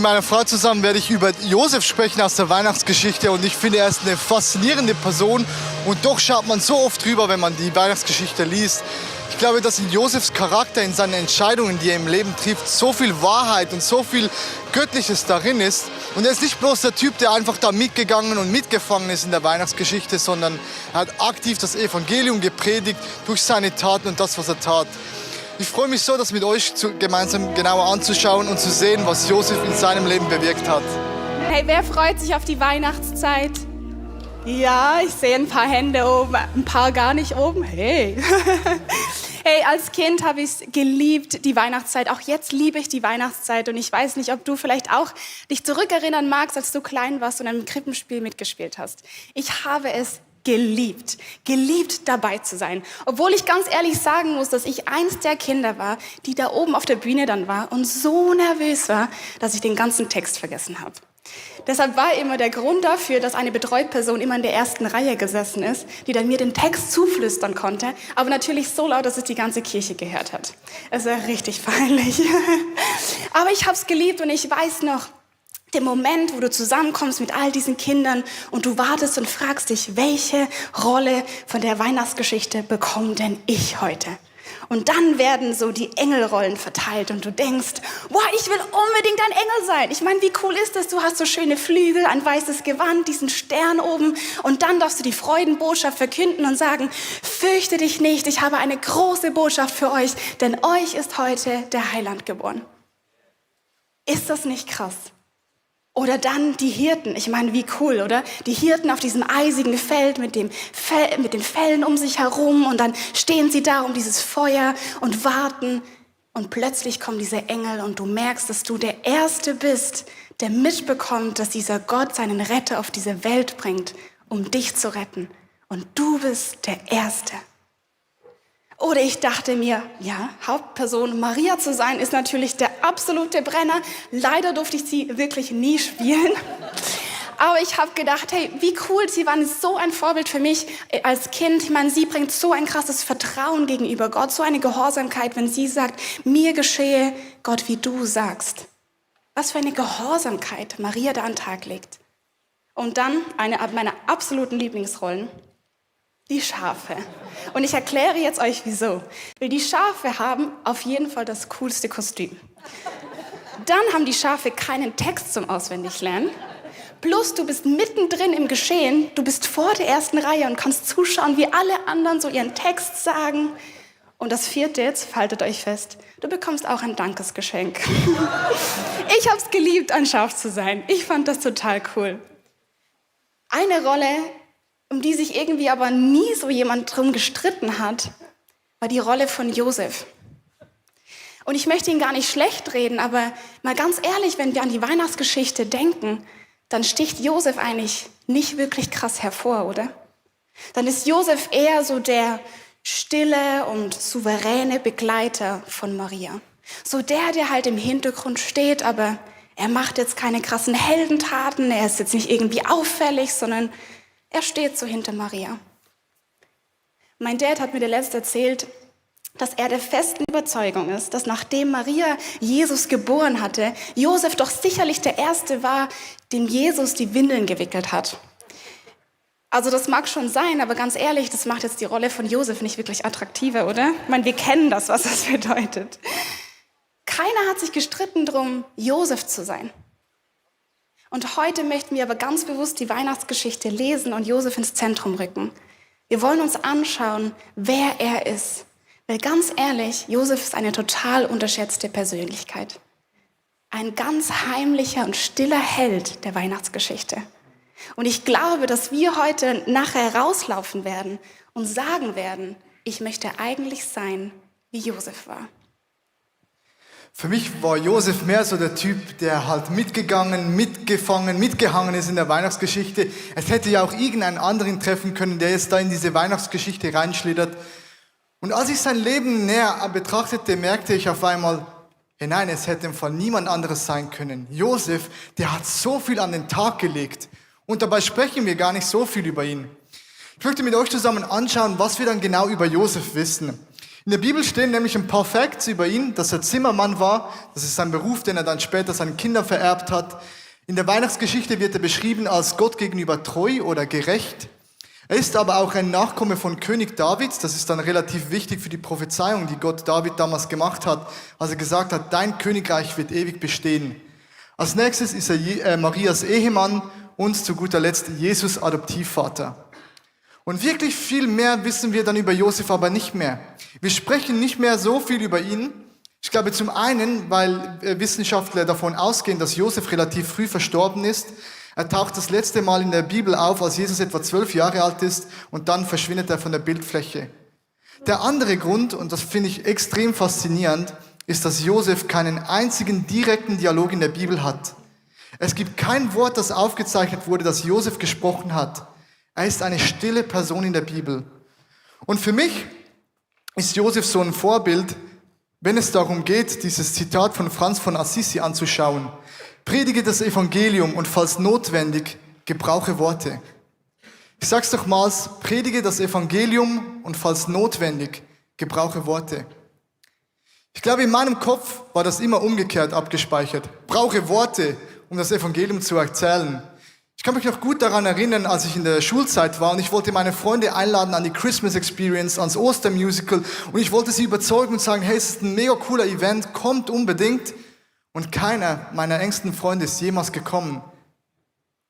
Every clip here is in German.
Mit meiner Frau zusammen werde ich über Josef sprechen aus der Weihnachtsgeschichte und ich finde, er ist eine faszinierende Person und doch schaut man so oft drüber, wenn man die Weihnachtsgeschichte liest. Ich glaube, dass in Josefs Charakter, in seinen Entscheidungen, die er im Leben trifft, so viel Wahrheit und so viel Göttliches darin ist. Und er ist nicht bloß der Typ, der einfach da mitgegangen und mitgefangen ist in der Weihnachtsgeschichte, sondern er hat aktiv das Evangelium gepredigt durch seine Taten und das, was er tat. Ich freue mich so, das mit euch gemeinsam genauer anzuschauen und zu sehen, was Josef in seinem Leben bewirkt hat. Hey, wer freut sich auf die Weihnachtszeit? Ja, ich sehe ein paar Hände oben, ein paar gar nicht oben. Hey. Hey, als Kind habe ich es geliebt, die Weihnachtszeit. Auch jetzt liebe ich die Weihnachtszeit. Und ich weiß nicht, ob du vielleicht auch dich zurückerinnern magst, als du klein warst und ein Krippenspiel mitgespielt hast. Ich habe es geliebt dabei zu sein. Obwohl ich ganz ehrlich sagen muss, dass ich eins der Kinder war, die da oben auf der Bühne dann war und so nervös war, dass ich den ganzen Text vergessen habe. Deshalb war immer der Grund dafür, dass eine Betreuperson immer in der ersten Reihe gesessen ist, die dann mir den Text zuflüstern konnte, aber natürlich so laut, dass es die ganze Kirche gehört hat. Es war richtig peinlich. Aber ich habe es geliebt und ich weiß noch, der Moment, wo du zusammenkommst mit all diesen Kindern und du wartest und fragst dich, welche Rolle von der Weihnachtsgeschichte bekomme denn ich heute? Und dann werden so die Engelrollen verteilt und du denkst, wow, ich will unbedingt ein Engel sein. Ich meine, wie cool ist das? Du hast so schöne Flügel, ein weißes Gewand, diesen Stern oben und dann darfst du die Freudenbotschaft verkünden und sagen, fürchte dich nicht, ich habe eine große Botschaft für euch, denn euch ist heute der Heiland geboren. Ist das nicht krass? Oder dann die Hirten, ich meine, wie cool, oder? Die Hirten auf diesem eisigen Feld mit den Fellen um sich herum und dann stehen sie da um dieses Feuer und warten und plötzlich kommen diese Engel und du merkst, dass du der Erste bist, der mitbekommt, dass dieser Gott seinen Retter auf diese Welt bringt, um dich zu retten. Und du bist der Erste. Oder ich dachte mir, ja, Hauptperson Maria zu sein, ist natürlich der absolute Brenner. Leider durfte ich sie wirklich nie spielen. Aber ich habe gedacht, hey, wie cool, sie waren so ein Vorbild für mich als Kind. Ich meine, sie bringt so ein krasses Vertrauen gegenüber Gott, so eine Gehorsamkeit, wenn sie sagt, mir geschehe, Gott, wie du sagst. Was für eine Gehorsamkeit Maria da an den Tag legt. Und dann eine meiner absoluten Lieblingsrollen. Die Schafe. Und ich erkläre jetzt euch, wieso. Weil die Schafe haben auf jeden Fall das coolste Kostüm. Dann haben die Schafe keinen Text zum Auswendiglernen. Plus du bist mittendrin im Geschehen, du bist vor der ersten Reihe und kannst zuschauen, wie alle anderen so ihren Text sagen. Und das vierte, jetzt haltet euch fest, du bekommst auch ein Dankesgeschenk. Ich habe es geliebt, ein Schaf zu sein. Ich fand das total cool. Eine Rolle, um die sich irgendwie aber nie so jemand drum gestritten hat, war die Rolle von Josef. Und ich möchte ihn gar nicht schlecht reden, aber mal ganz ehrlich, wenn wir an die Weihnachtsgeschichte denken, dann sticht Josef eigentlich nicht wirklich krass hervor, oder? Dann ist Josef eher so der stille und souveräne Begleiter von Maria. So der halt im Hintergrund steht, aber er macht jetzt keine krassen Heldentaten, er ist jetzt nicht irgendwie auffällig, sondern er steht so hinter Maria. Mein Dad hat mir letztens erzählt, dass er der festen Überzeugung ist, dass nachdem Maria Jesus geboren hatte, Josef doch sicherlich der Erste war, dem Jesus die Windeln gewickelt hat. Also das mag schon sein, aber ganz ehrlich, das macht jetzt die Rolle von Josef nicht wirklich attraktiver, oder? Ich meine, wir kennen das, was das bedeutet. Keiner hat sich gestritten darum, Josef zu sein. Und heute möchten wir aber ganz bewusst die Weihnachtsgeschichte lesen und Josef ins Zentrum rücken. Wir wollen uns anschauen, wer er ist. Weil ganz ehrlich, Josef ist eine total unterschätzte Persönlichkeit. Ein ganz heimlicher und stiller Held der Weihnachtsgeschichte. Und ich glaube, dass wir heute nachher rauslaufen werden und sagen werden, ich möchte eigentlich sein, wie Josef war. Für mich war Josef mehr so der Typ, der halt mitgegangen, mitgefangen, mitgehangen ist in der Weihnachtsgeschichte. Es hätte ja auch irgendeinen anderen treffen können, der jetzt da in diese Weihnachtsgeschichte reinschlittert. Und als ich sein Leben näher betrachtete, merkte ich auf einmal, hey nein, es hätte im Fall niemand anderes sein können. Josef, der hat so viel an den Tag gelegt. Und dabei sprechen wir gar nicht so viel über ihn. Ich möchte mit euch zusammen anschauen, was wir dann genau über Josef wissen. In der Bibel stehen nämlich ein paar Facts über ihn, dass er Zimmermann war. Das ist sein Beruf, den er dann später seinen Kindern vererbt hat. In der Weihnachtsgeschichte wird er beschrieben als Gott gegenüber treu oder gerecht. Er ist aber auch ein Nachkomme von König David. Das ist dann relativ wichtig für die Prophezeiung, die Gott David damals gemacht hat, als er gesagt hat, dein Königreich wird ewig bestehen. Als nächstes ist er Marias Ehemann und zu guter Letzt Jesus Adoptivvater. Und wirklich viel mehr wissen wir dann über Josef aber nicht mehr. Wir sprechen nicht mehr so viel über ihn. Ich glaube zum einen, weil Wissenschaftler davon ausgehen, dass Josef relativ früh verstorben ist. Er taucht das letzte Mal in der Bibel auf, als Jesus etwa 12 Jahre alt ist und dann verschwindet er von der Bildfläche. Der andere Grund, und das finde ich extrem faszinierend, ist, dass Josef keinen einzigen direkten Dialog in der Bibel hat. Es gibt kein Wort, das aufgezeichnet wurde, das Josef gesprochen hat. Er ist eine stille Person in der Bibel. Und für mich ist Josef so ein Vorbild, wenn es darum geht, dieses Zitat von Franz von Assisi anzuschauen. Predige das Evangelium und falls notwendig, gebrauche Worte. Ich sag's nochmals, predige das Evangelium und falls notwendig, gebrauche Worte. Ich glaube, in meinem Kopf war das immer umgekehrt abgespeichert. Brauche Worte, um das Evangelium zu erzählen. Ich kann mich noch gut daran erinnern, als ich in der Schulzeit war und ich wollte meine Freunde einladen an die Christmas Experience, ans Ostermusical und ich wollte sie überzeugen und sagen, hey, es ist ein mega cooler Event, kommt unbedingt. Und keiner meiner engsten Freunde ist jemals gekommen.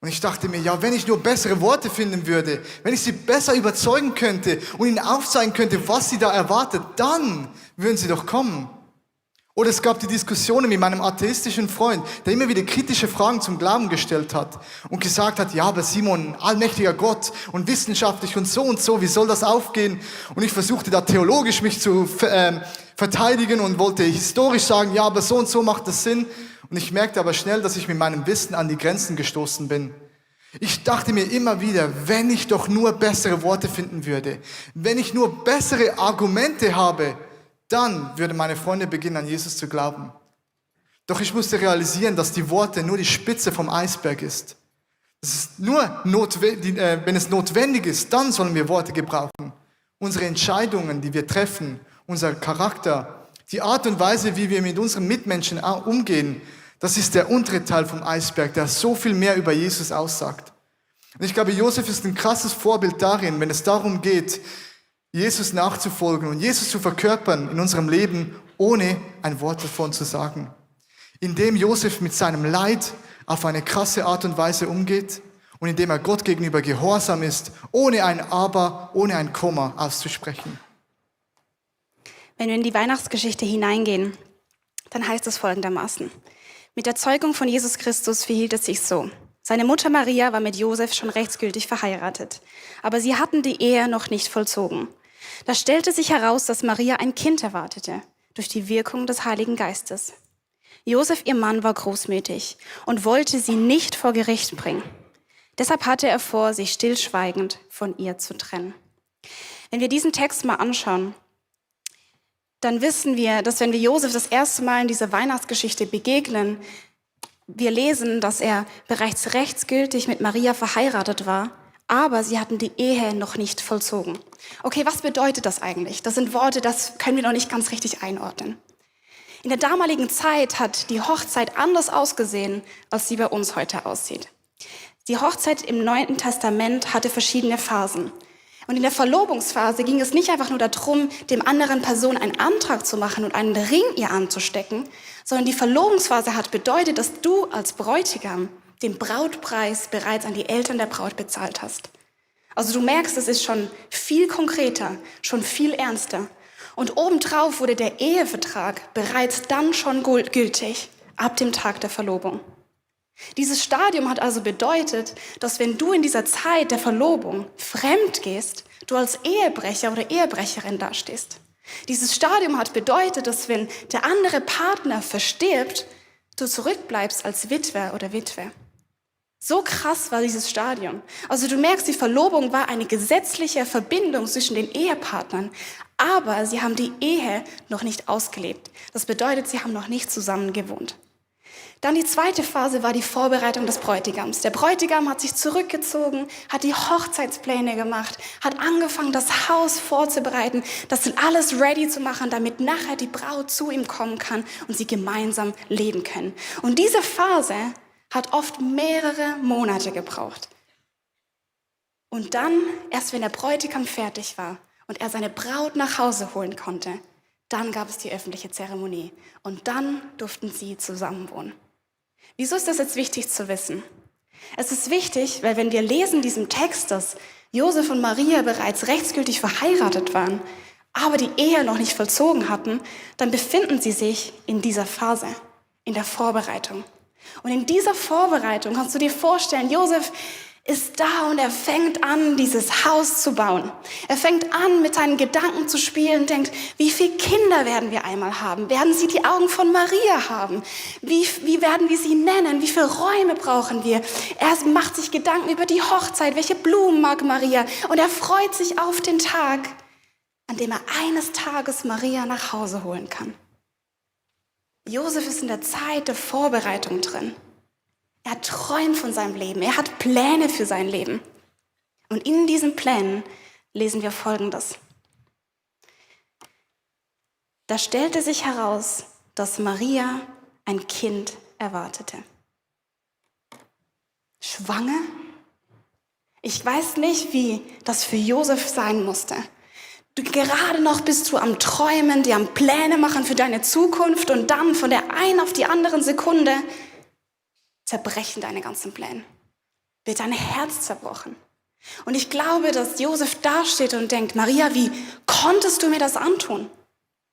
Und ich dachte mir, ja, wenn ich nur bessere Worte finden würde, wenn ich sie besser überzeugen könnte und ihnen aufzeigen könnte, was sie da erwartet, dann würden sie doch kommen. Oder es gab die Diskussionen mit meinem atheistischen Freund, der immer wieder kritische Fragen zum Glauben gestellt hat und gesagt hat, ja, aber Simon, allmächtiger Gott und wissenschaftlich und so, wie soll das aufgehen? Und ich versuchte da theologisch mich zu verteidigen und wollte historisch sagen, ja, aber so und so macht das Sinn. Und ich merkte aber schnell, dass ich mit meinem Wissen an die Grenzen gestoßen bin. Ich dachte mir immer wieder, wenn ich doch nur bessere Worte finden würde, wenn ich nur bessere Argumente habe, dann würden meine Freunde beginnen, an Jesus zu glauben. Doch ich musste realisieren, dass die Worte nur die Spitze vom Eisberg ist. Es ist nur wenn es notwendig ist, dann sollen wir Worte gebrauchen. Unsere Entscheidungen, die wir treffen, unser Charakter, die Art und Weise, wie wir mit unseren Mitmenschen umgehen, das ist der untere Teil vom Eisberg, der so viel mehr über Jesus aussagt. Und ich glaube, Josef ist ein krasses Vorbild darin, wenn es darum geht, Jesus nachzufolgen und Jesus zu verkörpern in unserem Leben, ohne ein Wort davon zu sagen. Indem Josef mit seinem Leid auf eine krasse Art und Weise umgeht und indem er Gott gegenüber gehorsam ist, ohne ein Aber, ohne ein Komma auszusprechen. Wenn wir in die Weihnachtsgeschichte hineingehen, dann heißt es folgendermaßen. Mit der Zeugung von Jesus Christus verhielt es sich so. Seine Mutter Maria war mit Josef schon rechtsgültig verheiratet, aber sie hatten die Ehe noch nicht vollzogen. Da stellte sich heraus, dass Maria ein Kind erwartete, durch die Wirkung des Heiligen Geistes. Josef, ihr Mann, war großmütig und wollte sie nicht vor Gericht bringen. Deshalb hatte er vor, sich stillschweigend von ihr zu trennen. Wenn wir diesen Text mal anschauen, dann wissen wir, dass wenn wir Josef das erste Mal in dieser Weihnachtsgeschichte begegnen, wir lesen, dass er bereits rechtsgültig mit Maria verheiratet war, aber sie hatten die Ehe noch nicht vollzogen. Okay, was bedeutet das eigentlich? Das sind Worte, das können wir noch nicht ganz richtig einordnen. In der damaligen Zeit hat die Hochzeit anders ausgesehen, als sie bei uns heute aussieht. Die Hochzeit im Neuen Testament hatte verschiedene Phasen. Und in der Verlobungsphase ging es nicht einfach nur darum, dem anderen Person einen Antrag zu machen und einen Ring ihr anzustecken, sondern die Verlobungsphase hat bedeutet, dass du als Bräutigam den Brautpreis bereits an die Eltern der Braut bezahlt hast. Also du merkst, es ist schon viel konkreter, schon viel ernster. Und obendrauf wurde der Ehevertrag bereits dann schon gültig, ab dem Tag der Verlobung. Dieses Stadium hat also bedeutet, dass wenn du in dieser Zeit der Verlobung fremd gehst, du als Ehebrecher oder Ehebrecherin dastehst. Dieses Stadium hat bedeutet, dass wenn der andere Partner verstirbt, du zurückbleibst als Witwer oder Witwe. So krass war dieses Stadium. Also du merkst, die Verlobung war eine gesetzliche Verbindung zwischen den Ehepartnern, aber sie haben die Ehe noch nicht ausgelebt. Das bedeutet, sie haben noch nicht zusammen gewohnt. Dann die zweite Phase war die Vorbereitung des Bräutigams. Der Bräutigam hat sich zurückgezogen, hat die Hochzeitspläne gemacht, hat angefangen, das Haus vorzubereiten, das alles ready zu machen, damit nachher die Braut zu ihm kommen kann und sie gemeinsam leben können. Und diese Phase hat oft mehrere Monate gebraucht. Und dann, erst wenn der Bräutigam fertig war und er seine Braut nach Hause holen konnte, dann gab es die öffentliche Zeremonie. Und dann durften sie zusammenwohnen. Wieso ist das jetzt wichtig zu wissen? Es ist wichtig, weil wenn wir lesen in diesem Text, dass Josef und Maria bereits rechtsgültig verheiratet waren, aber die Ehe noch nicht vollzogen hatten, dann befinden sie sich in dieser Phase, in der Vorbereitung. Und in dieser Vorbereitung kannst du dir vorstellen, Josef ist da und er fängt an, dieses Haus zu bauen. Er fängt an, mit seinen Gedanken zu spielen und denkt, wie viele Kinder werden wir einmal haben? Werden sie die Augen von Maria haben? Wie werden wir sie nennen? Wie viele Räume brauchen wir? Er macht sich Gedanken über die Hochzeit. Welche Blumen mag Maria? Und er freut sich auf den Tag, an dem er eines Tages Maria nach Hause holen kann. Josef ist in der Zeit der Vorbereitung drin. Er träumt von seinem Leben. Er hat Pläne für sein Leben. Und in diesen Plänen lesen wir Folgendes. Da stellte sich heraus, dass Maria ein Kind erwartete. Schwanger? Ich weiß nicht, wie das für Josef sein musste. Gerade noch bist du am Träumen, dir am Pläne machen für deine Zukunft und dann von der einen auf die andere Sekunde zerbrechen deine ganzen Pläne. Wird dein Herz zerbrochen. Und ich glaube, dass Josef dasteht und denkt, Maria, wie konntest du mir das antun?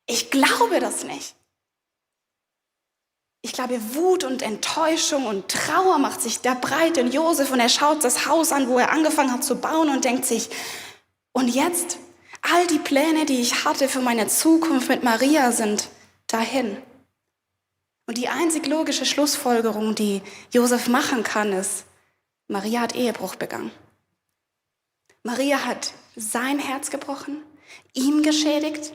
Ich glaube das nicht. Ich glaube, Wut und Enttäuschung und Trauer macht sich da breit in Josef und er schaut das Haus an, wo er angefangen hat zu bauen und denkt sich, und jetzt? All die Pläne, die ich hatte für meine Zukunft mit Maria, sind dahin. Und die einzig logische Schlussfolgerung, die Josef machen kann, ist, Maria hat Ehebruch begangen. Maria hat sein Herz gebrochen, ihn geschädigt,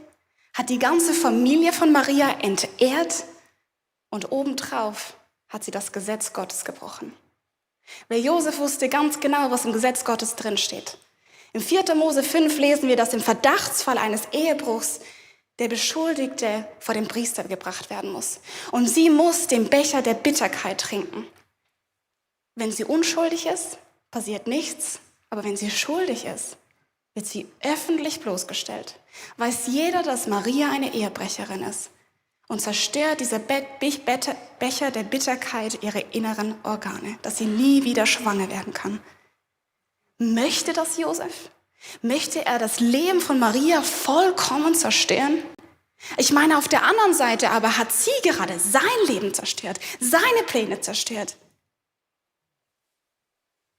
hat die ganze Familie von Maria entehrt und obendrauf hat sie das Gesetz Gottes gebrochen. Weil Josef wusste ganz genau, was im Gesetz Gottes drinsteht. Im 4. Mose 5 lesen wir, dass im Verdachtsfall eines Ehebruchs der Beschuldigte vor den Priester gebracht werden muss. Und sie muss den Becher der Bitterkeit trinken. Wenn sie unschuldig ist, passiert nichts. Aber wenn sie schuldig ist, wird sie öffentlich bloßgestellt. Weiß jeder, dass Maria eine Ehebrecherin ist. Und zerstört dieser Becher der Bitterkeit ihre inneren Organe, dass sie nie wieder schwanger werden kann. Möchte das Josef? Möchte er das Leben von Maria vollkommen zerstören? Ich meine, auf der anderen Seite aber hat sie gerade sein Leben zerstört, seine Pläne zerstört.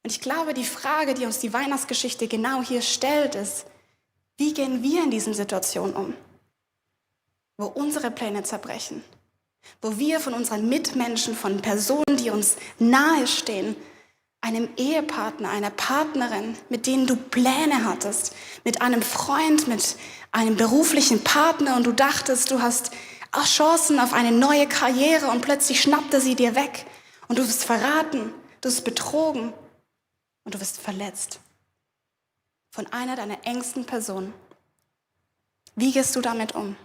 Und ich glaube, die Frage, die uns die Weihnachtsgeschichte genau hier stellt, ist, wie gehen wir in diesen Situationen um? Wo unsere Pläne zerbrechen, wo wir von unseren Mitmenschen, von Personen, die uns nahestehen, einem Ehepartner, einer Partnerin, mit denen du Pläne hattest, mit einem Freund, mit einem beruflichen Partner und du dachtest, du hast auch Chancen auf eine neue Karriere und plötzlich schnappte sie dir weg und du wirst verraten, du wirst betrogen und du wirst verletzt von einer deiner engsten Personen. Wie gehst du damit um?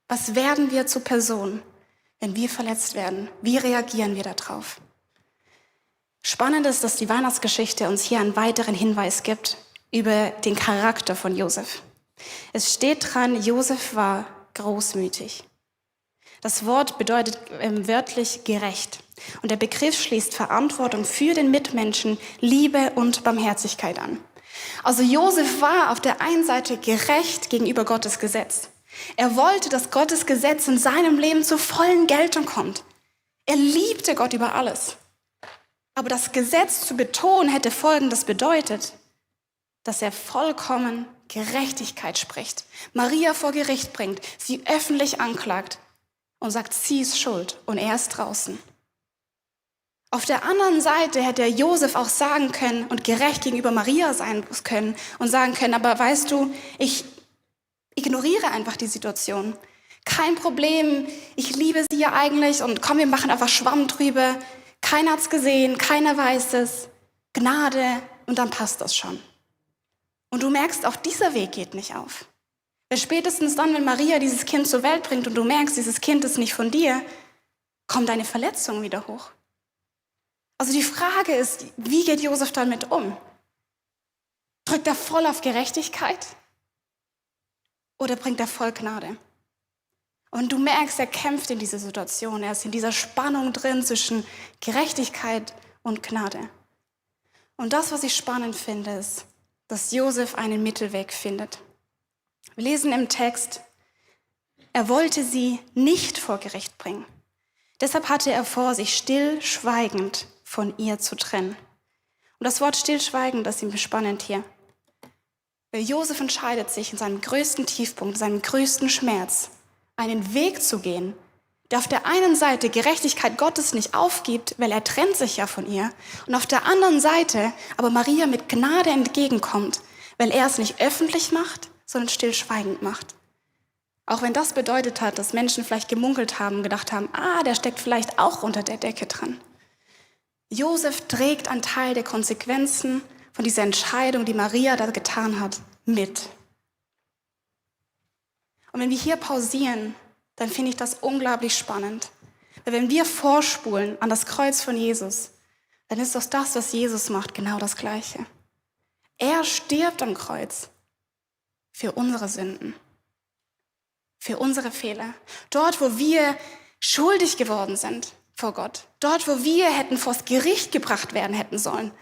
Was werden wir zu Personen, wenn wir verletzt werden? Wie reagieren wir darauf? Spannend ist, dass die Weihnachtsgeschichte uns hier einen weiteren Hinweis gibt über den Charakter von Josef. Es steht dran, Josef war großmütig. Das Wort bedeutet wörtlich gerecht. Und der Begriff schließt Verantwortung für den Mitmenschen, Liebe und Barmherzigkeit an. Also Josef war auf der einen Seite gerecht gegenüber Gottes Gesetz. Er wollte, dass Gottes Gesetz in seinem Leben zur vollen Geltung kommt. Er liebte Gott über alles. Aber das Gesetz zu betonen hätte Folgendes bedeutet, dass er vollkommen Gerechtigkeit spricht, Maria vor Gericht bringt, sie öffentlich anklagt und sagt, sie ist schuld und er ist draußen. Auf der anderen Seite hätte Josef auch sagen können und gerecht gegenüber Maria sein können und sagen können, aber weißt du, ich ignoriere einfach die Situation. Kein Problem, ich liebe sie ja eigentlich und komm, wir machen einfach Schwamm drüber. Keiner hat's gesehen, keiner weiß es. Gnade und dann passt das schon. Und du merkst, auch dieser Weg geht nicht auf. Weil spätestens dann, wenn Maria dieses Kind zur Welt bringt und du merkst, dieses Kind ist nicht von dir, kommt deine Verletzung wieder hoch. Also die Frage ist, wie geht Josef damit um? Drückt er voll auf Gerechtigkeit oder bringt er voll Gnade? Und du merkst, er kämpft in dieser Situation. Er ist in dieser Spannung drin zwischen Gerechtigkeit und Gnade. Und das, was ich spannend finde, ist, dass Josef einen Mittelweg findet. Wir lesen im Text, er wollte sie nicht vor Gericht bringen. Deshalb hatte er vor, sich stillschweigend von ihr zu trennen. Und das Wort stillschweigend, das ist ihm spannend hier. Weil Josef entscheidet sich in seinem größten Tiefpunkt, in seinem größten Schmerz, einen Weg zu gehen, der auf der einen Seite Gerechtigkeit Gottes nicht aufgibt, weil er trennt sich ja von ihr, und auf der anderen Seite aber Maria mit Gnade entgegenkommt, weil er es nicht öffentlich macht, sondern stillschweigend macht. Auch wenn das bedeutet hat, dass Menschen vielleicht gemunkelt haben, gedacht haben, der steckt vielleicht auch unter der Decke dran. Josef trägt einen Teil der Konsequenzen von dieser Entscheidung, die Maria da getan hat, mit. Und wenn wir hier pausieren, dann finde ich das unglaublich spannend. Weil wenn wir vorspulen an das Kreuz von Jesus, dann ist das, was Jesus macht, genau das Gleiche. Er stirbt am Kreuz für unsere Sünden, für unsere Fehler. Dort, wo wir schuldig geworden sind vor Gott, dort, wo wir hätten vors Gericht gebracht werden hätten sollen,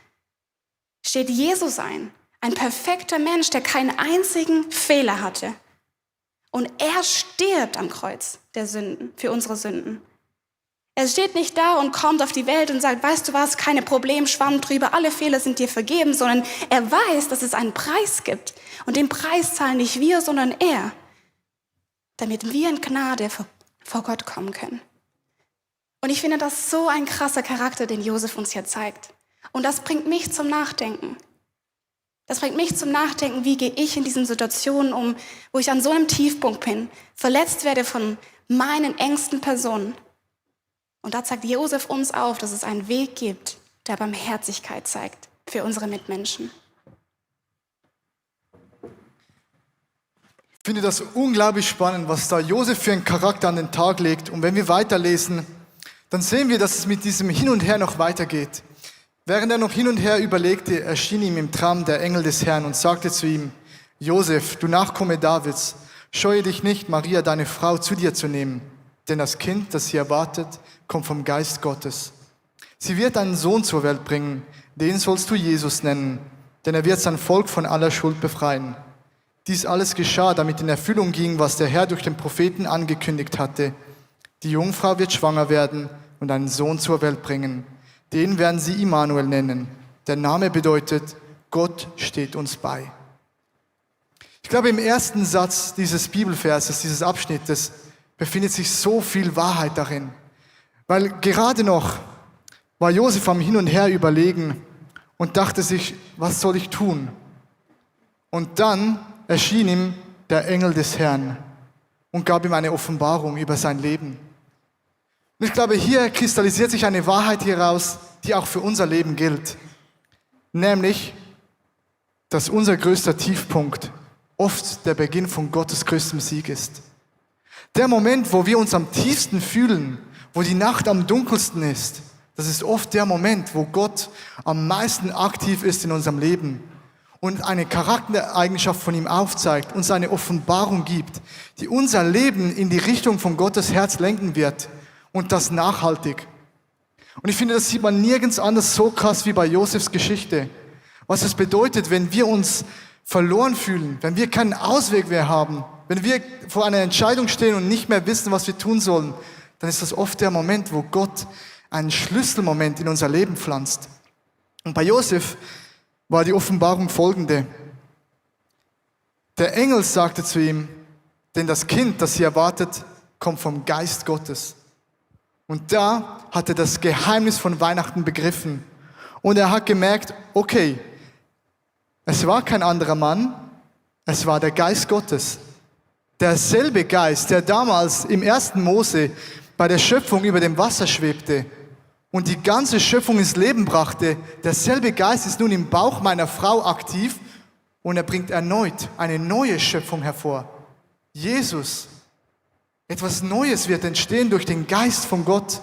steht Jesus ein perfekter Mensch, der keinen einzigen Fehler hatte. Und er stirbt am Kreuz der Sünden, für unsere Sünden. Er steht nicht da und kommt auf die Welt und sagt, weißt du was, keine Problem, Schwamm drüber, alle Fehler sind dir vergeben, sondern er weiß, dass es einen Preis gibt. Und den Preis zahlen nicht wir, sondern er, damit wir in Gnade vor Gott kommen können. Und ich finde das so ein krasser Charakter, den Josef uns hier zeigt. Und das bringt mich zum Nachdenken. Das bringt mich zum Nachdenken, wie gehe ich in diesen Situationen um, wo ich an so einem Tiefpunkt bin, verletzt werde von meinen engsten Personen. Und da zeigt Josef uns auf, dass es einen Weg gibt, der Barmherzigkeit zeigt für unsere Mitmenschen. Ich finde das unglaublich spannend, was da Josef für einen Charakter an den Tag legt. Und wenn wir weiterlesen, dann sehen wir, dass es mit diesem Hin und Her noch weitergeht. Während er noch hin und her überlegte, erschien ihm im Traum der Engel des Herrn und sagte zu ihm, Josef, du Nachkomme Davids, scheue dich nicht, Maria, deine Frau, zu dir zu nehmen. Denn das Kind, das sie erwartet, kommt vom Geist Gottes. Sie wird einen Sohn zur Welt bringen, den sollst du Jesus nennen, denn er wird sein Volk von aller Schuld befreien. Dies alles geschah, damit in Erfüllung ging, was der Herr durch den Propheten angekündigt hatte. Die Jungfrau wird schwanger werden und einen Sohn zur Welt bringen. Den werden sie Immanuel nennen. Der Name bedeutet, Gott steht uns bei. Ich glaube, im ersten Satz dieses Bibelverses, dieses Abschnittes, befindet sich so viel Wahrheit darin. Weil gerade noch war Josef am Hin und Her überlegen und dachte sich, was soll ich tun? Und dann erschien ihm der Engel des Herrn und gab ihm eine Offenbarung über sein Leben. Und ich glaube, hier kristallisiert sich eine Wahrheit heraus, die auch für unser Leben gilt. Nämlich, dass unser größter Tiefpunkt oft der Beginn von Gottes größtem Sieg ist. Der Moment, wo wir uns am tiefsten fühlen, wo die Nacht am dunkelsten ist, das ist oft der Moment, wo Gott am meisten aktiv ist in unserem Leben und eine Charaktereigenschaft von ihm aufzeigt, uns eine Offenbarung gibt, die unser Leben in die Richtung von Gottes Herz lenken wird. Und das nachhaltig. Und ich finde, das sieht man nirgends anders so krass wie bei Josefs Geschichte. Was es bedeutet, wenn wir uns verloren fühlen, wenn wir keinen Ausweg mehr haben, wenn wir vor einer Entscheidung stehen und nicht mehr wissen, was wir tun sollen, dann ist das oft der Moment, wo Gott einen Schlüsselmoment in unser Leben pflanzt. Und bei Josef war die Offenbarung folgende. Der Engel sagte zu ihm, denn das Kind, das sie erwartet, kommt vom Geist Gottes. Und da hat er das Geheimnis von Weihnachten begriffen. Und er hat gemerkt, okay, es war kein anderer Mann, es war der Geist Gottes. derselbe Geist, der damals im 1. Mose bei der Schöpfung über dem Wasser schwebte und die ganze Schöpfung ins Leben brachte, derselbe Geist ist nun im Bauch meiner Frau aktiv und er bringt erneut eine neue Schöpfung hervor. Jesus. Etwas Neues wird entstehen durch den Geist von Gott.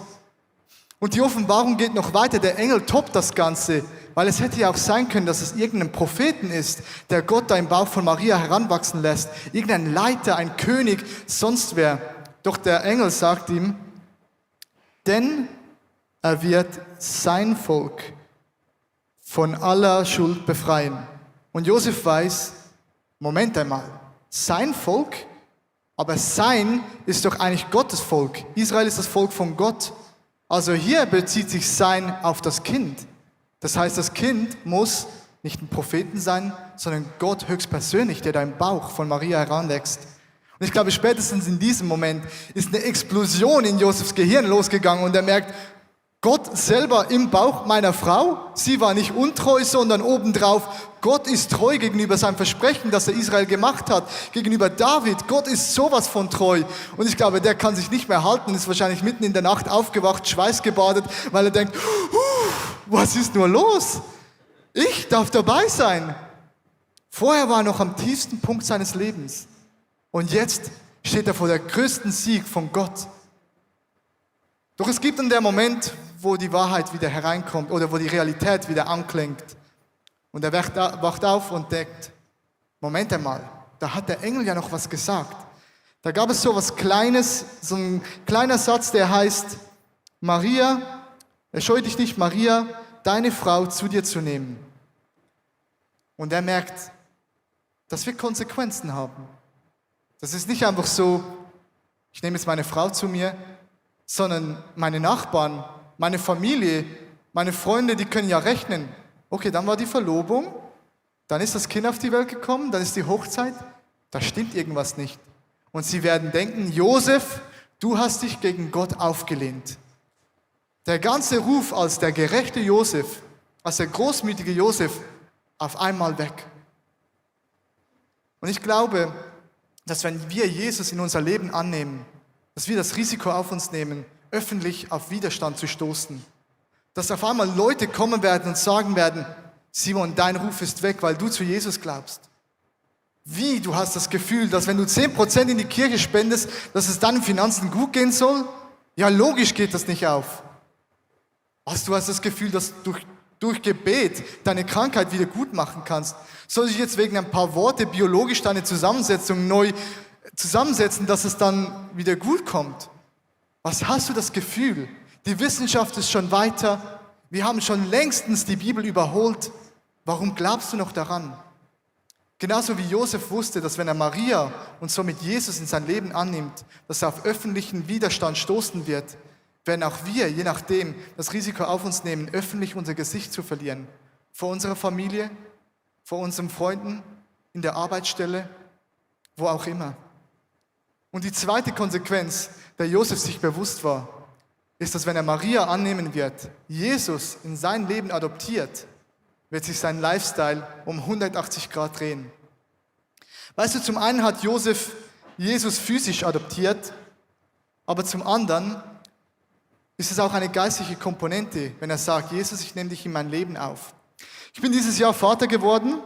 Und die Offenbarung geht noch weiter. Der Engel toppt das Ganze, weil es hätte ja auch sein können, dass es irgendein Propheten ist, der Gott da im Bauch von Maria heranwachsen lässt. Irgendein Leiter, ein König, sonst wer. Doch der Engel sagt ihm, denn er wird sein Volk von aller Schuld befreien. Und Josef weiß, Moment einmal, sein Volk? Aber sein ist doch eigentlich Gottes Volk. Israel ist das Volk von Gott. Also hier bezieht sich sein auf das Kind. Das heißt, das Kind muss nicht ein Propheten sein, sondern Gott höchstpersönlich, der da im Bauch von Maria heranwächst. Und ich glaube, spätestens in diesem Moment ist eine Explosion in Josefs Gehirn losgegangen und er merkt, Gott selber im Bauch meiner Frau, sie war nicht untreu, sondern obendrauf, Gott ist treu gegenüber seinem Versprechen, das er Israel gemacht hat, gegenüber David. Gott ist sowas von treu. Und ich glaube, der kann sich nicht mehr halten, ist wahrscheinlich mitten in der Nacht aufgewacht, schweißgebadet, weil er denkt, was ist nur los? Ich darf dabei sein. Vorher war er noch am tiefsten Punkt seines Lebens. Und jetzt steht er vor der größten Sieg von Gott. Doch es gibt dann der Moment, wo die Wahrheit wieder hereinkommt oder wo die Realität wieder anklingt. Und er wacht auf und denkt, Moment einmal, da hat der Engel ja noch was gesagt. Da gab es so was Kleines, so ein kleiner Satz, der heißt, Maria, scheue dich nicht, Maria, deine Frau zu dir zu nehmen. Und er merkt, das wird Konsequenzen haben. Das ist nicht einfach so, ich nehme jetzt meine Frau zu mir, sondern meine Nachbarn, meine Familie, meine Freunde, die können ja rechnen. Okay, dann war die Verlobung, dann ist das Kind auf die Welt gekommen, dann ist die Hochzeit, da stimmt irgendwas nicht. Und sie werden denken, Josef, du hast dich gegen Gott aufgelehnt. Der ganze Ruf als der gerechte Josef, als der großmütige Josef, auf einmal weg. Und ich glaube, dass wenn wir Jesus in unser Leben annehmen, dass wir das Risiko auf uns nehmen, öffentlich auf Widerstand zu stoßen. Dass auf einmal Leute kommen werden und sagen werden, Simon, dein Ruf ist weg, weil du zu Jesus glaubst. Wie, du hast das Gefühl, dass wenn du 10% in die Kirche spendest, dass es dann in Finanzen gut gehen soll? Ja, logisch geht das nicht auf. Also du hast das Gefühl, dass du durch Gebet deine Krankheit wieder gut machen kannst. Soll ich jetzt wegen ein paar Worte biologisch deine Zusammensetzung neu zusammensetzen, dass es dann wieder gut kommt? Was hast du das Gefühl? Die Wissenschaft ist schon weiter. Wir haben schon längstens die Bibel überholt. Warum glaubst du noch daran? Genauso wie Josef wusste, dass wenn er Maria und somit Jesus in sein Leben annimmt, dass er auf öffentlichen Widerstand stoßen wird, werden auch wir, je nachdem, das Risiko auf uns nehmen, öffentlich unser Gesicht zu verlieren. Vor unserer Familie, vor unseren Freunden, in der Arbeitsstelle, wo auch immer. Und die zweite Konsequenz, der Josef sich bewusst war, ist, dass wenn er Maria annehmen wird, Jesus in sein Leben adoptiert, wird sich sein Lifestyle um 180 Grad drehen. Weißt du, zum einen hat Josef Jesus physisch adoptiert, aber zum anderen ist es auch eine geistliche Komponente, wenn er sagt, Jesus, ich nehme dich in mein Leben auf. Ich bin dieses Jahr Vater geworden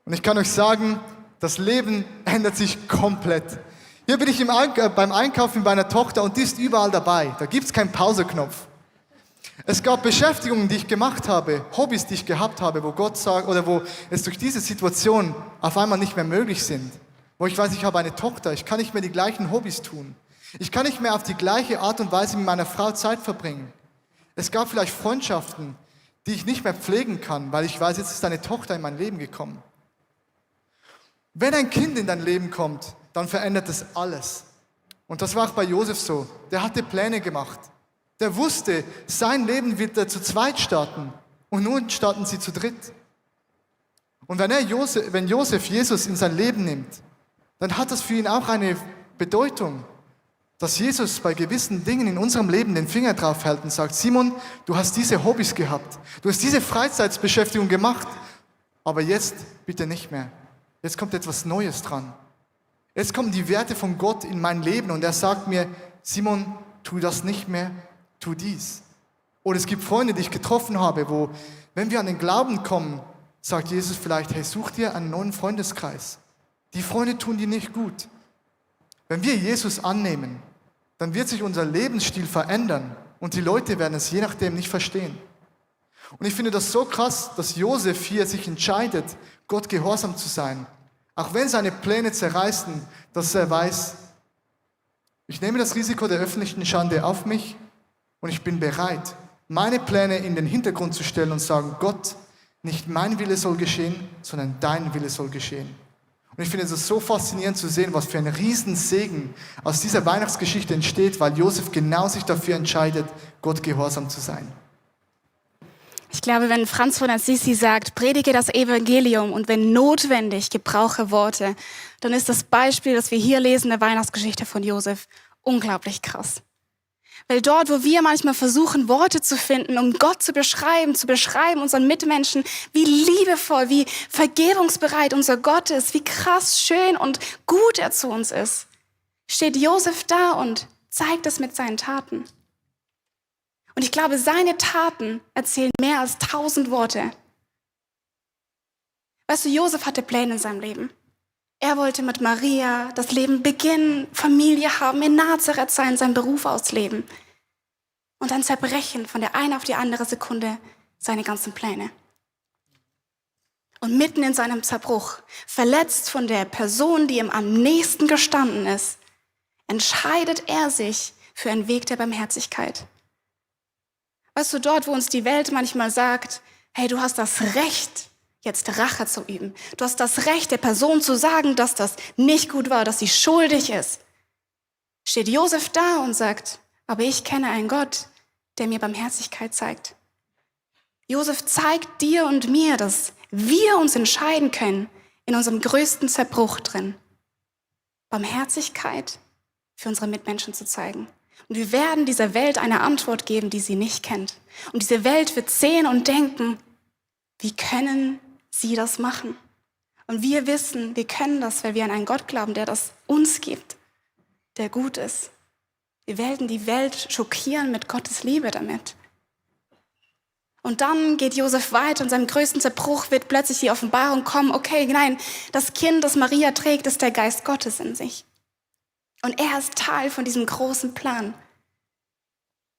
und ich kann euch sagen, das Leben ändert sich komplett. Hier bin ich beim Einkaufen bei meiner Tochter und die ist überall dabei. Da gibt es keinen Pauseknopf. Es gab Beschäftigungen, die ich gemacht habe, Hobbys, die ich gehabt habe, wo Gott sagt, oder wo es durch diese Situation auf einmal nicht mehr möglich sind. Wo ich weiß, ich habe eine Tochter, ich kann nicht mehr die gleichen Hobbys tun. Ich kann nicht mehr auf die gleiche Art und Weise mit meiner Frau Zeit verbringen. Es gab vielleicht Freundschaften, die ich nicht mehr pflegen kann, weil ich weiß, jetzt ist eine Tochter in mein Leben gekommen. Wenn ein Kind in dein Leben kommt, dann verändert es alles. Und das war auch bei Josef so. Der hatte Pläne gemacht. Der wusste, sein Leben wird er zu zweit starten. Und nun starten sie zu dritt. Und wenn Josef Jesus in sein Leben nimmt, dann hat das für ihn auch eine Bedeutung, dass Jesus bei gewissen Dingen in unserem Leben den Finger drauf hält und sagt, Simon, du hast diese Hobbys gehabt, du hast diese Freizeitbeschäftigung gemacht, aber jetzt bitte nicht mehr. Jetzt kommt etwas Neues dran. Jetzt kommen die Werte von Gott in mein Leben und er sagt mir, Simon, tu das nicht mehr, tu dies. Oder es gibt Freunde, die ich getroffen habe, wo, wenn wir an den Glauben kommen, sagt Jesus vielleicht, hey, such dir einen neuen Freundeskreis. Die Freunde tun dir nicht gut. Wenn wir Jesus annehmen, dann wird sich unser Lebensstil verändern und die Leute werden es je nachdem nicht verstehen. Und ich finde das so krass, dass Josef hier sich entscheidet, Gott gehorsam zu sein. Auch wenn seine Pläne zerreißen, dass er weiß, ich nehme das Risiko der öffentlichen Schande auf mich und ich bin bereit, meine Pläne in den Hintergrund zu stellen und sagen, Gott, nicht mein Wille soll geschehen, sondern dein Wille soll geschehen. Und ich finde es so faszinierend zu sehen, was für ein Riesensegen aus dieser Weihnachtsgeschichte entsteht, weil Josef genau sich dafür entscheidet, Gott gehorsam zu sein. Ich glaube, wenn Franz von Assisi sagt, predige das Evangelium und wenn notwendig, gebrauche Worte, dann ist das Beispiel, das wir hier lesen, der Weihnachtsgeschichte von Josef, unglaublich krass. Weil dort, wo wir manchmal versuchen, Worte zu finden, um Gott zu beschreiben unseren Mitmenschen, wie liebevoll, wie vergebungsbereit unser Gott ist, wie krass schön und gut er zu uns ist, steht Josef da und zeigt es mit seinen Taten. Und ich glaube, seine Taten erzählen mehr als 1000 Worte. Weißt du, Josef hatte Pläne in seinem Leben. Er wollte mit Maria das Leben beginnen, Familie haben, in Nazareth sein, seinen Beruf ausleben. Und dann zerbrechen von der einen auf die andere Sekunde seine ganzen Pläne. Und mitten in seinem Zerbruch, verletzt von der Person, die ihm am nächsten gestanden ist, entscheidet er sich für einen Weg der Barmherzigkeit. Weißt du, dort, wo uns die Welt manchmal sagt, hey, du hast das Recht, jetzt Rache zu üben. Du hast das Recht, der Person zu sagen, dass das nicht gut war, dass sie schuldig ist. Steht Josef da und sagt, aber ich kenne einen Gott, der mir Barmherzigkeit zeigt. Josef zeigt dir und mir, dass wir uns entscheiden können, in unserem größten Zerbruch drin, Barmherzigkeit für unsere Mitmenschen zu zeigen. Und wir werden dieser Welt eine Antwort geben, die sie nicht kennt. Und diese Welt wird sehen und denken, wie können sie das machen? Und wir wissen, wir können das, weil wir an einen Gott glauben, der das uns gibt, der gut ist. Wir werden die Welt schockieren mit Gottes Liebe damit. Und dann geht Josef weiter und seinem größten Zerbruch wird plötzlich die Offenbarung kommen, okay, nein, das Kind, das Maria trägt, ist der Geist Gottes in sich. Und er ist Teil von diesem großen Plan.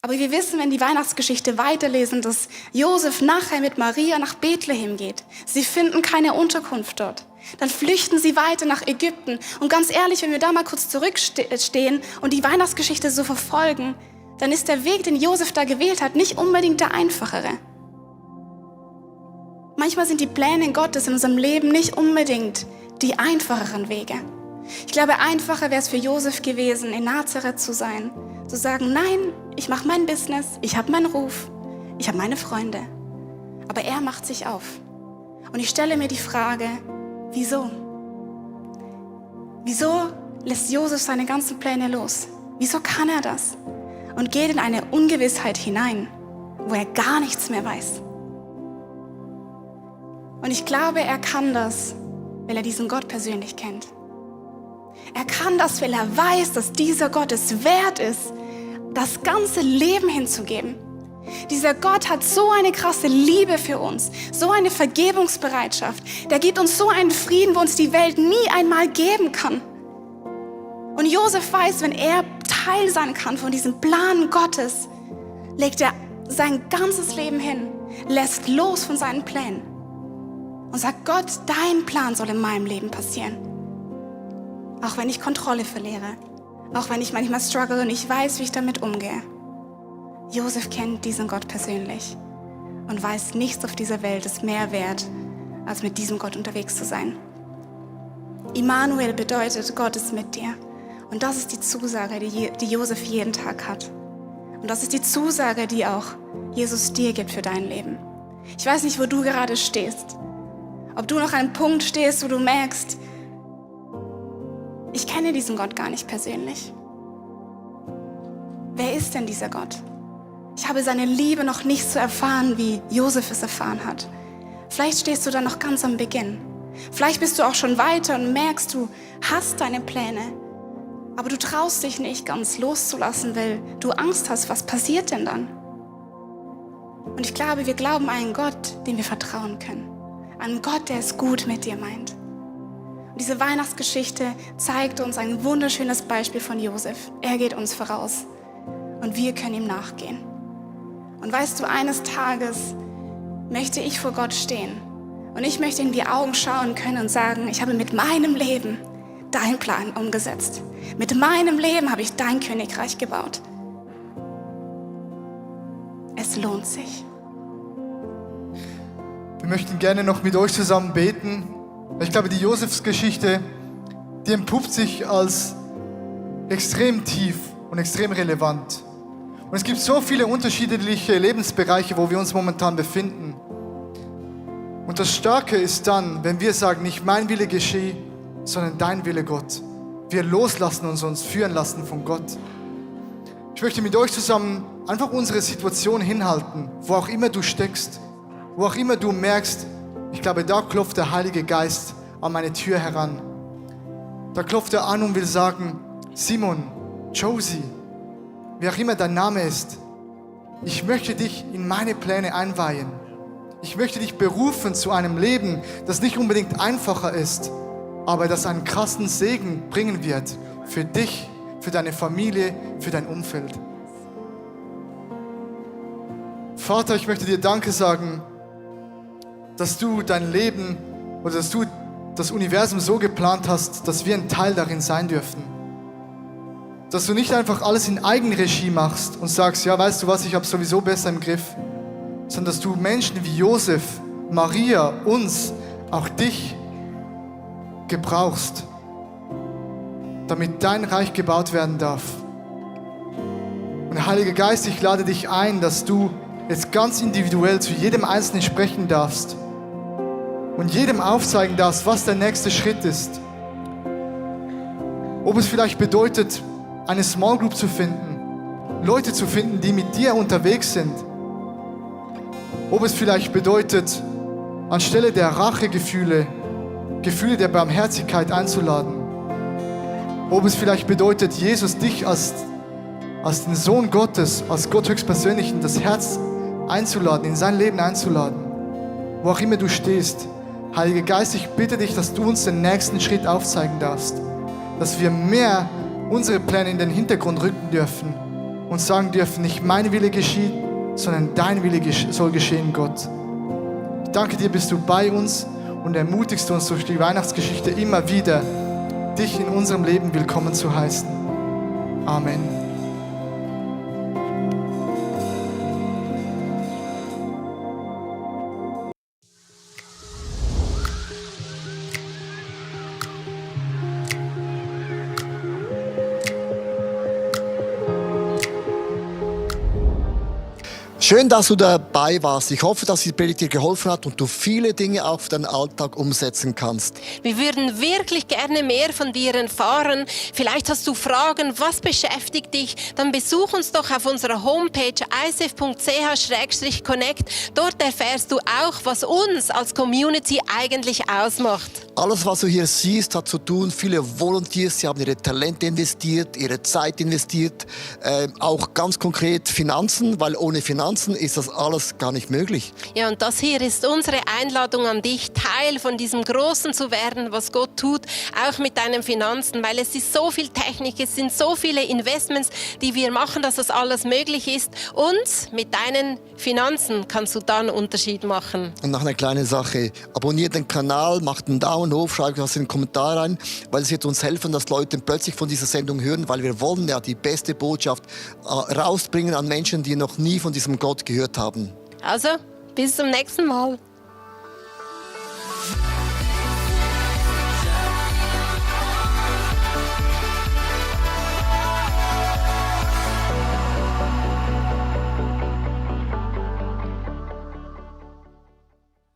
Aber wir wissen, wenn die Weihnachtsgeschichte weiterlesen, dass Josef nachher mit Maria nach Bethlehem geht. Sie finden keine Unterkunft dort. Dann flüchten sie weiter nach Ägypten. Und ganz ehrlich, wenn wir da mal kurz zurückstehen und die Weihnachtsgeschichte so verfolgen, dann ist der Weg, den Josef da gewählt hat, nicht unbedingt der einfachere. Manchmal sind die Pläne Gottes in unserem Leben nicht unbedingt die einfacheren Wege. Ich glaube, einfacher wäre es für Josef gewesen, in Nazareth zu sein, zu sagen, nein, ich mache mein Business, ich habe meinen Ruf, ich habe meine Freunde. Aber er macht sich auf. Und ich stelle mir die Frage, wieso? Wieso lässt Josef seine ganzen Pläne los? Wieso kann er das? Und geht in eine Ungewissheit hinein, wo er gar nichts mehr weiß. Und ich glaube, er kann das, weil er diesen Gott persönlich kennt. Er kann das, weil er weiß, dass dieser Gott es wert ist, das ganze Leben hinzugeben. Dieser Gott hat so eine krasse Liebe für uns, so eine Vergebungsbereitschaft. Der gibt uns so einen Frieden, wo uns die Welt nie einmal geben kann. Und Josef weiß, wenn er Teil sein kann von diesem Plan Gottes, legt er sein ganzes Leben hin, lässt los von seinen Plänen und sagt, Gott, dein Plan soll in meinem Leben passieren. Auch wenn ich Kontrolle verliere, auch wenn ich manchmal struggle und ich weiß, wie ich damit umgehe. Josef kennt diesen Gott persönlich und weiß, nichts auf dieser Welt ist mehr wert, als mit diesem Gott unterwegs zu sein. Immanuel bedeutet, Gott ist mit dir. Und das ist die Zusage, die Josef jeden Tag hat. Und das ist die Zusage, die auch Jesus dir gibt für dein Leben. Ich weiß nicht, wo du gerade stehst. Ob du noch an einem Punkt stehst, wo du merkst, ich kenne diesen Gott gar nicht persönlich. Wer ist denn dieser Gott? Ich habe seine Liebe noch nicht so erfahren, wie Josef es erfahren hat. Vielleicht stehst du da noch ganz am Beginn. Vielleicht bist du auch schon weiter und merkst, du hast deine Pläne, aber du traust dich nicht ganz loszulassen, weil du Angst hast, was passiert denn dann? Und ich glaube, wir glauben an einen Gott, dem wir vertrauen können. Einen Gott, der es gut mit dir meint. Und diese Weihnachtsgeschichte zeigt uns ein wunderschönes Beispiel von Josef. Er geht uns voraus und wir können ihm nachgehen. Und weißt du, eines Tages möchte ich vor Gott stehen und ich möchte in die Augen schauen können und sagen, ich habe mit meinem Leben deinen Plan umgesetzt. Mit meinem Leben habe ich dein Königreich gebaut. Es lohnt sich. Wir möchten gerne noch mit euch zusammen beten. Ich glaube, die Josefsgeschichte, die entpuppt sich als extrem tief und extrem relevant. Und es gibt so viele unterschiedliche Lebensbereiche, wo wir uns momentan befinden. Und das Starke ist dann, wenn wir sagen, nicht mein Wille geschehe, sondern dein Wille, Gott. Wir loslassen und uns führen lassen von Gott. Ich möchte mit euch zusammen einfach unsere Situation hinhalten, wo auch immer du steckst, wo auch immer du merkst, ich glaube, da klopft der Heilige Geist an meine Tür heran. Da klopft er an und will sagen, Simon, Josie, wie auch immer dein Name ist, ich möchte dich in meine Pläne einweihen. Ich möchte dich berufen zu einem Leben, das nicht unbedingt einfacher ist, aber das einen krassen Segen bringen wird für dich, für deine Familie, für dein Umfeld. Vater, ich möchte dir Danke sagen, dass du dein Leben oder dass du das Universum so geplant hast, dass wir ein Teil darin sein dürfen. Dass du nicht einfach alles in Eigenregie machst und sagst, ja, weißt du was, ich habe sowieso besser im Griff, sondern dass du Menschen wie Josef, Maria, uns, auch dich gebrauchst, damit dein Reich gebaut werden darf. Und Heiliger Geist, ich lade dich ein, dass du jetzt ganz individuell zu jedem Einzelnen sprechen darfst und jedem aufzeigen darfst, was der nächste Schritt ist. Ob es vielleicht bedeutet, eine Small Group zu finden, Leute zu finden, die mit dir unterwegs sind. Ob es vielleicht bedeutet, anstelle der Rachegefühle, Gefühle der Barmherzigkeit einzuladen. Ob es vielleicht bedeutet, Jesus dich als den Sohn Gottes, als Gott höchstpersönlich in das Herz einzuladen, in sein Leben einzuladen. Wo auch immer du stehst. Heiliger Geist, ich bitte dich, dass du uns den nächsten Schritt aufzeigen darfst. Dass wir mehr unsere Pläne in den Hintergrund rücken dürfen und sagen dürfen, nicht mein Wille geschieht, sondern dein Wille soll geschehen, Gott. Ich danke dir, bist du bei uns und ermutigst uns durch die Weihnachtsgeschichte immer wieder, dich in unserem Leben willkommen zu heißen. Amen. Schön, dass du dabei warst. Ich hoffe, dass die Predigt dir geholfen hat und du viele Dinge auf deinen Alltag umsetzen kannst. Wir würden wirklich gerne mehr von dir erfahren. Vielleicht hast du Fragen, was beschäftigt dich? Dann besuch uns doch auf unserer Homepage icf.ch/connect. Dort erfährst du auch, was uns als Community eigentlich ausmacht. Alles, was du hier siehst, hat zu tun. Viele Volunteers, sie haben ihre Talente investiert, ihre Zeit investiert. Auch ganz konkret Finanzen, weil ohne Finanzen ist das alles gar nicht möglich. Ja, und das hier ist unsere Einladung an dich, Teil von diesem Großen zu werden, was Gott tut, auch mit deinen Finanzen, weil es ist so viel Technik, es sind so viele Investments, die wir machen, dass das alles möglich ist. Und mit deinen Finanzen kannst du dann einen Unterschied machen. Und noch eine kleine Sache, abonniert den Kanal, macht einen Daumen hoch, schreibt was in den Kommentar rein, weil es wird uns helfen, dass Leute plötzlich von dieser Sendung hören, weil wir wollen ja die beste Botschaft rausbringen an Menschen, die noch nie von diesem Gott gehört haben. Also, bis zum nächsten Mal.